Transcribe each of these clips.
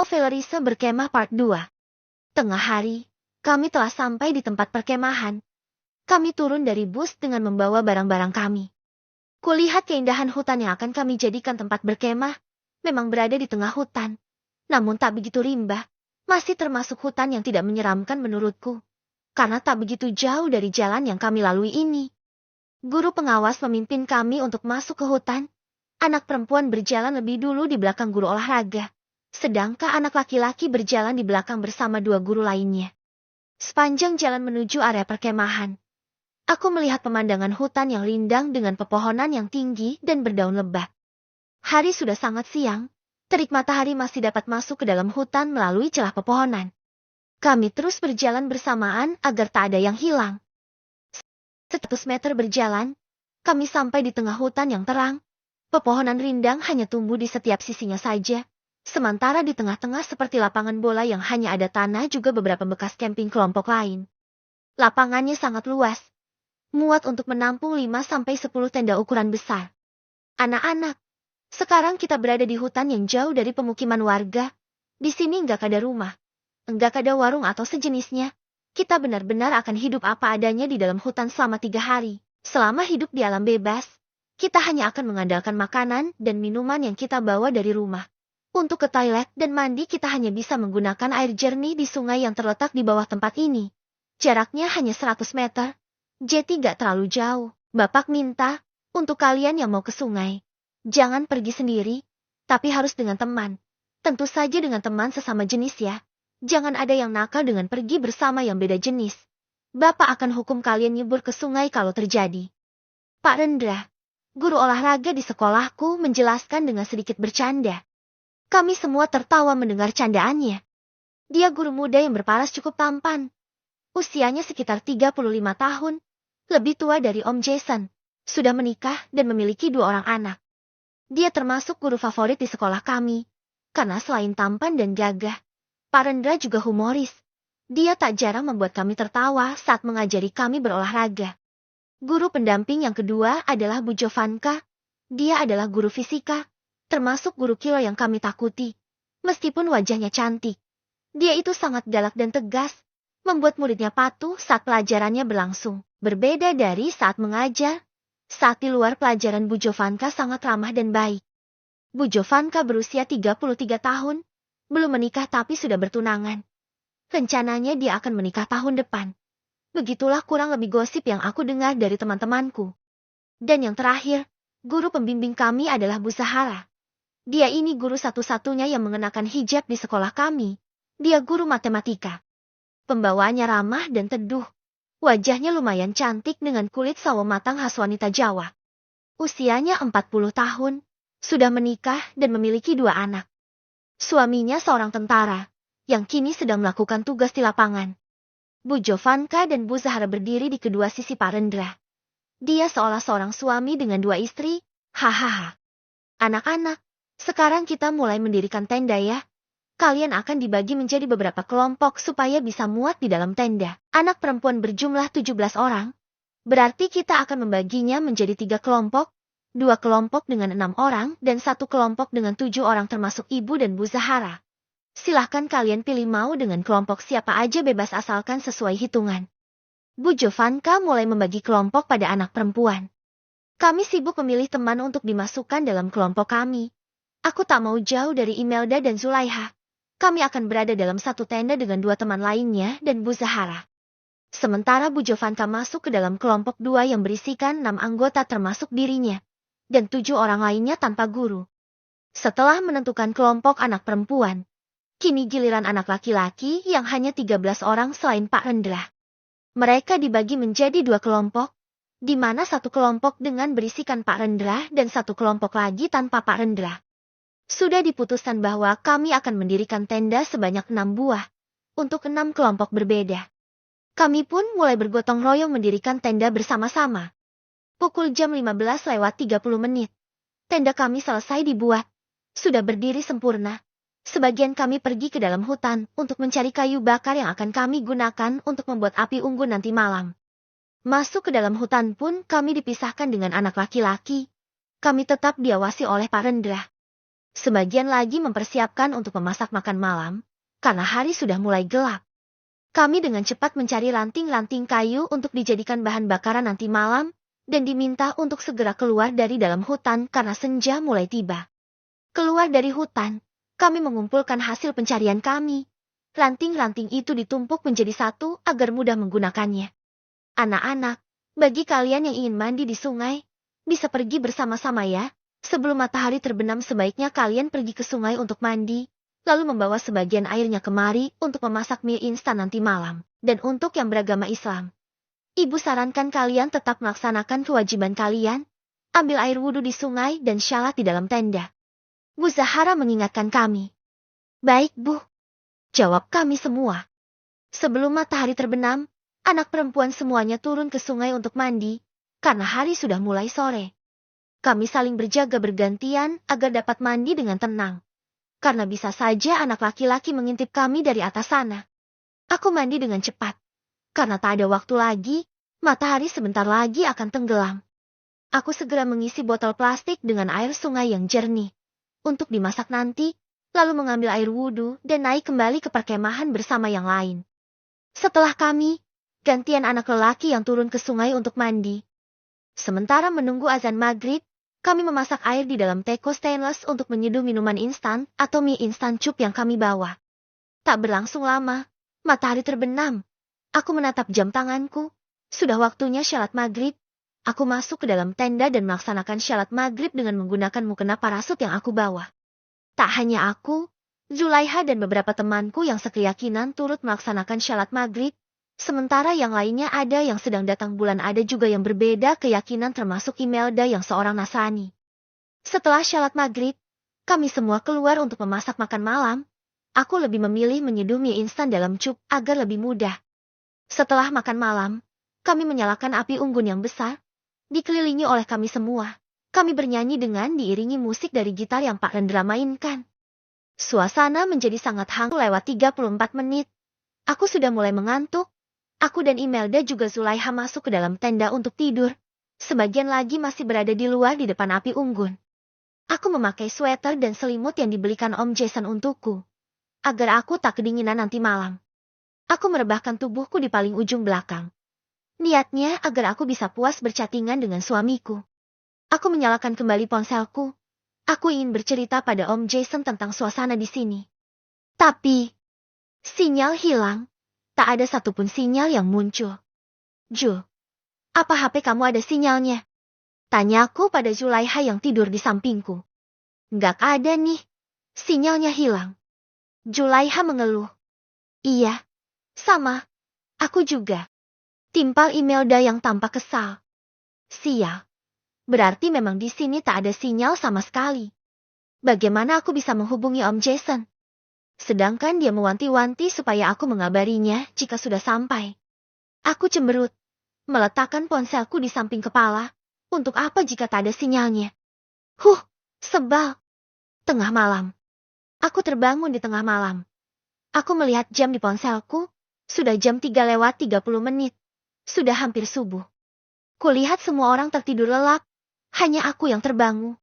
Novelerisa berkemah part 2. Tengah hari, kami telah sampai di tempat perkemahan. Kami turun dari bus dengan membawa barang-barang kami. Kulihat keindahan hutan yang akan kami jadikan tempat berkemah, memang berada di tengah hutan. Namun tak begitu rimba, masih termasuk hutan yang tidak menyeramkan menurutku. Karena tak begitu jauh dari jalan yang kami lalui ini. Guru pengawas memimpin kami untuk masuk ke hutan. Anak perempuan berjalan lebih dulu di belakang guru olahraga. Sedangkan anak laki-laki berjalan di belakang bersama dua guru lainnya. Sepanjang jalan menuju area perkemahan, aku melihat pemandangan hutan yang rindang dengan pepohonan yang tinggi dan berdaun lebat. Hari sudah sangat siang, terik matahari masih dapat masuk ke dalam hutan melalui celah pepohonan. Kami terus berjalan bersamaan agar tak ada yang hilang. 100 meter berjalan, kami sampai di tengah hutan yang terang. Pepohonan rindang hanya tumbuh di setiap sisinya saja. Sementara di tengah-tengah seperti lapangan bola yang hanya ada tanah juga beberapa bekas camping kelompok lain. Lapangannya sangat luas. Muat untuk menampung 5-10 tenda ukuran besar. Anak-anak, sekarang kita berada di hutan yang jauh dari pemukiman warga. Di sini enggak ada rumah. Enggak ada warung atau sejenisnya. Kita benar-benar akan hidup apa adanya di dalam hutan selama 3 hari. Selama hidup di alam bebas, kita hanya akan mengandalkan makanan dan minuman yang kita bawa dari rumah. Untuk ke toilet dan mandi kita hanya bisa menggunakan air jernih di sungai yang terletak di bawah tempat ini. Jaraknya hanya 100 meter. Jadi gak terlalu jauh. Bapak minta, untuk kalian yang mau ke sungai, jangan pergi sendiri, tapi harus dengan teman. Tentu saja dengan teman sesama jenis ya. Jangan ada yang nakal dengan pergi bersama yang beda jenis. Bapak akan hukum kalian nyebur ke sungai kalau terjadi. Pak Rendra, guru olahraga di sekolahku, menjelaskan dengan sedikit bercanda. Kami semua tertawa mendengar candaannya. Dia guru muda yang berparas cukup tampan. Usianya sekitar 35 tahun. Lebih tua dari Om Jason. Sudah menikah dan memiliki 2 orang anak. Dia termasuk guru favorit di sekolah kami. Karena selain tampan dan gagah, Pak Rendra juga humoris. Dia tak jarang membuat kami tertawa saat mengajari kami berolahraga. Guru pendamping yang kedua adalah Bu Jovanka. Dia adalah guru fisika. Termasuk guru kilo yang kami takuti. Meskipun wajahnya cantik, dia itu sangat galak dan tegas, membuat muridnya patuh saat pelajarannya berlangsung. Berbeda dari saat mengajar, saat di luar pelajaran Bu Jovanka sangat ramah dan baik. Bu Jovanka berusia 33 tahun, belum menikah tapi sudah bertunangan. Rencananya dia akan menikah tahun depan. Begitulah kurang lebih gosip yang aku dengar dari teman-temanku. Dan yang terakhir, guru pembimbing kami adalah Bu Sahara. Dia ini guru satu-satunya yang mengenakan hijab di sekolah kami. Dia guru matematika. Pembawaannya ramah dan teduh. Wajahnya lumayan cantik dengan kulit sawo matang khas wanita Jawa. Usianya 40 tahun, sudah menikah dan memiliki 2 anak. Suaminya seorang tentara, yang kini sedang melakukan tugas di lapangan. Bu Jovanka dan Bu Zahra berdiri di kedua sisi Pak Rendra. Dia seolah seorang suami dengan 2 istri, hahaha. Anak-anak, sekarang kita mulai mendirikan tenda ya. Kalian akan dibagi menjadi beberapa kelompok supaya bisa muat di dalam tenda. Anak perempuan berjumlah 17 orang. Berarti kita akan membaginya menjadi 3 kelompok. 2 kelompok dengan 6 orang dan 1 kelompok dengan 7 orang termasuk Ibu dan Bu Zahara. Silahkan kalian pilih mau dengan kelompok siapa aja bebas asalkan sesuai hitungan. Bu Jovanka mulai membagi kelompok pada anak perempuan. Kami sibuk memilih teman untuk dimasukkan dalam kelompok kami. Aku tak mau jauh dari Imelda dan Zulaiha. Kami akan berada dalam satu tenda dengan 2 teman lainnya dan Bu Zahara. Sementara Bu Jovanka masuk ke dalam kelompok 2 yang berisikan 6 anggota termasuk dirinya. Dan 7 orang lainnya tanpa guru. Setelah menentukan kelompok anak perempuan, kini giliran anak laki-laki yang hanya 13 orang selain Pak Rendra. Mereka dibagi menjadi 2 kelompok, di mana 1 kelompok dengan berisikan Pak Rendra dan 1 kelompok lagi tanpa Pak Rendra. Sudah diputuskan bahwa kami akan mendirikan tenda sebanyak 6 buah, untuk 6 kelompok berbeda. Kami pun mulai bergotong royong mendirikan tenda bersama-sama. Pukul jam 15:30, tenda kami selesai dibuat, sudah berdiri sempurna. Sebagian kami pergi ke dalam hutan untuk mencari kayu bakar yang akan kami gunakan untuk membuat api unggun nanti malam. Masuk ke dalam hutan pun kami dipisahkan dengan anak laki-laki. Kami tetap diawasi oleh Pak Rendra. Sebagian lagi mempersiapkan untuk memasak makan malam, karena hari sudah mulai gelap. Kami dengan cepat mencari ranting-ranting kayu untuk dijadikan bahan bakaran nanti malam, dan diminta untuk segera keluar dari dalam hutan karena senja mulai tiba. Keluar dari hutan, kami mengumpulkan hasil pencarian kami. Ranting-ranting itu ditumpuk menjadi satu agar mudah menggunakannya. Anak-anak, bagi kalian yang ingin mandi di sungai, bisa pergi bersama-sama ya. Sebelum matahari terbenam sebaiknya kalian pergi ke sungai untuk mandi, lalu membawa sebagian airnya kemari untuk memasak mie instan nanti malam. Dan untuk yang beragama Islam, Ibu sarankan kalian tetap melaksanakan kewajiban kalian, ambil air wudhu di sungai dan syalat di dalam tenda. Bu Zahara mengingatkan kami. Baik, Bu. Jawab kami semua. Sebelum matahari terbenam, anak perempuan semuanya turun ke sungai untuk mandi, karena hari sudah mulai sore. Kami saling berjaga bergantian agar dapat mandi dengan tenang. Karena bisa saja anak laki-laki mengintip kami dari atas sana. Aku mandi dengan cepat. Karena tak ada waktu lagi, matahari sebentar lagi akan tenggelam. Aku segera mengisi botol plastik dengan air sungai yang jernih. Untuk dimasak nanti, lalu mengambil air wudhu dan naik kembali ke perkemahan bersama yang lain. Setelah kami, gantian anak lelaki yang turun ke sungai untuk mandi. Sementara menunggu azan maghrib, kami memasak air di dalam teko stainless untuk menyeduh minuman instan atau mie instan cup yang kami bawa. Tak berlangsung lama, matahari terbenam. Aku menatap jam tanganku. Sudah waktunya syalat maghrib. Aku masuk ke dalam tenda dan melaksanakan syalat maghrib dengan menggunakan mukena parasut yang aku bawa. Tak hanya aku, Zulaiha dan beberapa temanku yang sekeyakinan turut melaksanakan syalat maghrib, sementara yang lainnya ada yang sedang datang bulan ada juga yang berbeda keyakinan termasuk Imelda yang seorang Nasrani. Setelah syalat maghrib, kami semua keluar untuk memasak makan malam. Aku lebih memilih menyeduh mie instan dalam cup agar lebih mudah. Setelah makan malam, kami menyalakan api unggun yang besar. Dikelilingi oleh kami semua, kami bernyanyi dengan diiringi musik dari gitar yang Pak Rendra mainkan. Suasana menjadi sangat hangat lewat 34 menit. Aku sudah mulai mengantuk. Aku dan Imelda juga Zulaiha masuk ke dalam tenda untuk tidur. Sebagian lagi masih berada di luar di depan api unggun. Aku memakai sweater dan selimut yang dibelikan Om Jason untukku, agar aku tak kedinginan nanti malam. Aku merebahkan tubuhku di paling ujung belakang. Niatnya agar aku bisa puas berchattingan dengan suamiku. Aku menyalakan kembali ponselku. Aku ingin bercerita pada Om Jason tentang suasana di sini. Tapi, sinyal hilang. Tak ada satupun sinyal yang muncul. Ju, apa HP kamu ada sinyalnya? Tanyaku pada Zulaiha yang tidur di sampingku. Nggak ada nih. Sinyalnya hilang. Zulaiha mengeluh. Iya, sama. Aku juga. Timpal Imelda yang tampak kesal. Sial. Berarti memang di sini tak ada sinyal sama sekali. Bagaimana aku bisa menghubungi Om Jason? Sedangkan dia mewanti-wanti supaya aku mengabarinya jika sudah sampai. Aku cemberut. Meletakkan ponselku di samping kepala. Untuk apa jika tak ada sinyalnya? Sebal. Tengah malam. Aku terbangun di tengah malam. Aku melihat jam di ponselku. Sudah jam 3:30 menit. Sudah hampir subuh. Kulihat semua orang tertidur lelap. Hanya aku yang terbangun.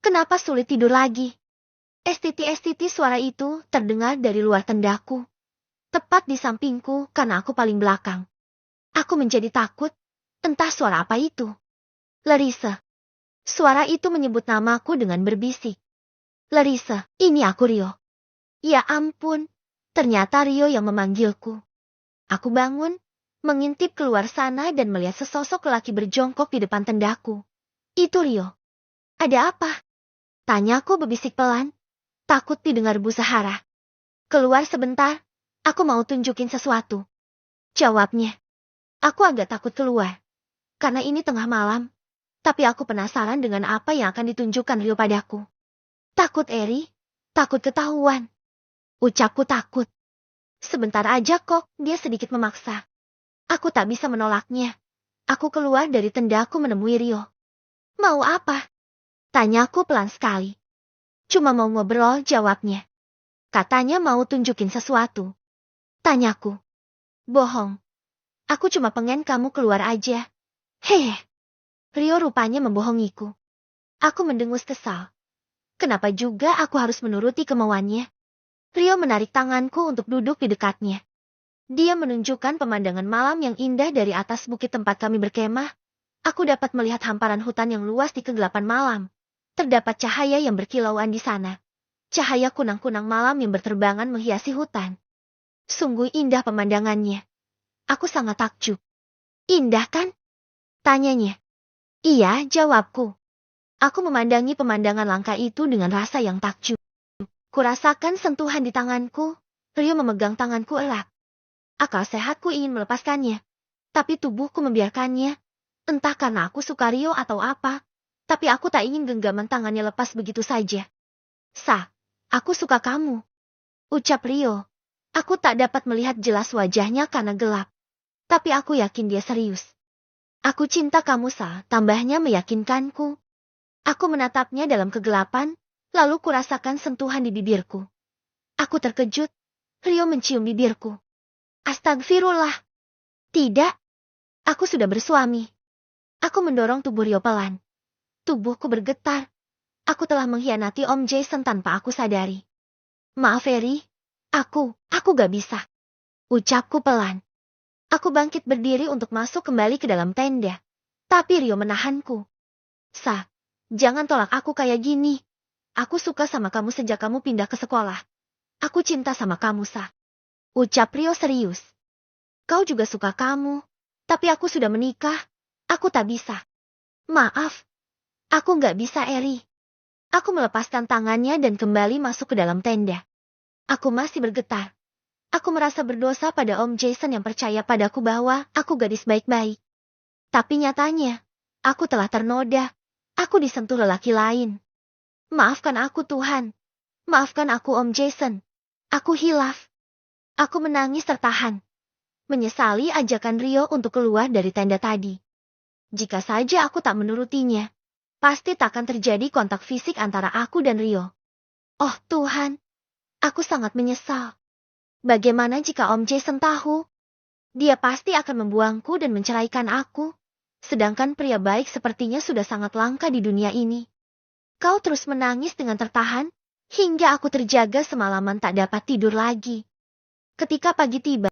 Kenapa sulit tidur lagi? Estiti suara itu terdengar dari luar tendaku. Tepat di sampingku karena aku paling belakang. Aku menjadi takut. Entah suara apa itu. Larissa. Suara itu menyebut namaku dengan berbisik. Larissa, ini aku Rio. Ya ampun. Ternyata Rio yang memanggilku. Aku bangun. Mengintip keluar sana dan melihat sesosok lelaki berjongkok di depan tendaku. Itu Rio. Ada apa? Tanyaku berbisik pelan. Takut didengar Bu Zahara. Keluar sebentar. Aku mau tunjukin sesuatu. Jawabnya. Aku agak takut keluar. Karena ini tengah malam. Tapi aku penasaran dengan apa yang akan ditunjukkan Rio padaku. Takut Eri. Takut ketahuan. Ucapku takut. Sebentar aja kok, dia sedikit memaksa. Aku tak bisa menolaknya. Aku keluar dari tendaku menemui Rio. Mau apa? Tanyaku pelan sekali. Cuma mau ngobrol, jawabnya. Katanya mau tunjukin sesuatu. Tanyaku. Bohong. Aku cuma pengen kamu keluar aja. Rio rupanya membohongiku. Aku mendengus kesal. Kenapa juga aku harus menuruti kemauannya? Rio menarik tanganku untuk duduk di dekatnya. Dia menunjukkan pemandangan malam yang indah dari atas bukit tempat kami berkemah. Aku dapat melihat hamparan hutan yang luas di kegelapan malam. Terdapat cahaya yang berkilauan di sana. Cahaya kunang-kunang malam yang berterbangan menghiasi hutan. Sungguh indah pemandangannya. Aku sangat takjub. Indah kan? Tanyanya. Iya, jawabku. Aku memandangi pemandangan langka itu dengan rasa yang takjub. Kurasakan sentuhan di tanganku. Rio memegang tanganku erat. Akal sehatku ingin melepaskannya. Tapi tubuhku membiarkannya. Entah karena aku suka Rio atau apa. Tapi aku tak ingin genggaman tangannya lepas begitu saja. Aku suka kamu. Ucap Rio. Aku tak dapat melihat jelas wajahnya karena gelap. Tapi aku yakin dia serius. Aku cinta kamu, tambahnya meyakinkanku. Aku menatapnya dalam kegelapan, lalu kurasakan sentuhan di bibirku. Aku terkejut. Rio mencium bibirku. Astagfirullah. Tidak. Aku sudah bersuami. Aku mendorong tubuh Rio pelan. Tubuhku bergetar. Aku telah mengkhianati Om Jason tanpa aku sadari. Maaf, Eri. Aku gak bisa. Ucapku pelan. Aku bangkit berdiri untuk masuk kembali ke dalam tenda. Tapi Rio menahanku. Jangan tolak aku kayak gini. Aku suka sama kamu sejak kamu pindah ke sekolah. Aku cinta sama kamu, Ucap Rio serius. Kau juga suka kamu. Tapi aku sudah menikah. Aku tak bisa. Maaf. Aku gak bisa, Eri. Aku melepaskan tangannya dan kembali masuk ke dalam tenda. Aku masih bergetar. Aku merasa berdosa pada Om Jason yang percaya padaku bahwa aku gadis baik-baik. Tapi nyatanya, aku telah ternoda. Aku disentuh lelaki lain. Maafkan aku, Tuhan. Maafkan aku, Om Jason. Aku hilaf. Aku menangis tertahan. Menyesali ajakan Rio untuk keluar dari tenda tadi. Jika saja aku tak menurutinya, pasti takkan terjadi kontak fisik antara aku dan Rio. Oh Tuhan, aku sangat menyesal. Bagaimana jika Om Jason tahu? Dia pasti akan membuangku dan menceraikan aku. Sedangkan pria baik sepertinya sudah sangat langka di dunia ini. Kau terus menangis dengan tertahan, hingga aku terjaga semalaman tak dapat tidur lagi. Ketika pagi tiba,